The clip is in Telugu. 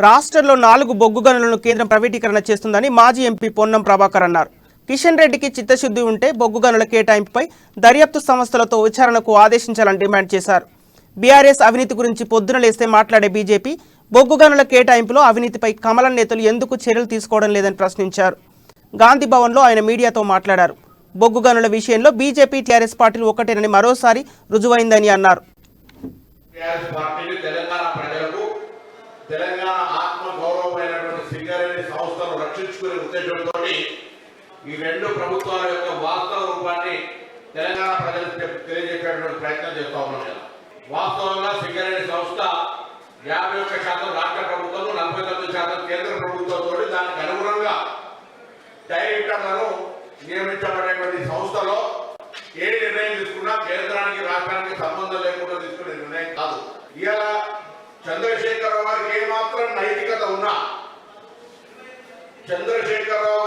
రాష్ట్రంలో 4 బొగ్గు గనులను కేంద్రం ప్రైవేటీకరణ చేస్తుందని మాజీ ఎంపీ పొన్నం ప్రభాకర్ అన్నారు. కిషన్ రెడ్డికి చిత్తశుద్ధి ఉంటే బొగ్గు గనుల కేటాయింపుపై దర్యాప్తు సంస్థలతో విచారణకు ఆదేశించాలని డిమాండ్ చేశారు. బీఆర్ఎస్ అవినీతి గురించి పొద్దున లేస్తే మాట్లాడే బీజేపీ బొగ్గు గనుల కేటాయింపులో అవినీతిపై కమలం నేతలు ఎందుకు చర్యలు తీసుకోవడం లేదని ప్రశ్నించారు. గాంధీ భవన్లో ఆయన మీడియాతో మాట్లాడారు. బొగ్గు గనుల విషయంలో బీజేపీ టీఆర్ఎస్ పార్టీలు ఒకటేనని మరోసారి రుజువైందని అన్నారు. తెలంగాణ ఆత్మ గౌరవమైనటువంటి సింగరేణి సంస్థను రక్షించుకునే ఉద్దేశంతో ఈ రెండు ప్రభుత్వాల యొక్క వాస్తవ రూపాన్ని తెలంగాణ ప్రజలకు తెలియజేసేటువంటి ప్రయత్నం చేస్తూ ఉన్నాం. వాస్తవంగా సింగరేణి సంస్థ 51% రాష్ట్ర ప్రభుత్వం, 49% కేంద్ర ప్రభుత్వంతో దానికి అనుగుణంగా డైరెక్టర్లను నియమించబడేటువంటి సంస్థలో ఏ నిర్ణయం తీసుకున్నా కేంద్రానికి రాష్ట్రానికి సంబంధం లేకుండా తీసుకునే నిర్ణయం కాదు. ఇలా చంద్రశేఖరరావు గారికి ఏమాత్రం నైతికత ఉన్నా, చంద్రశేఖరరావు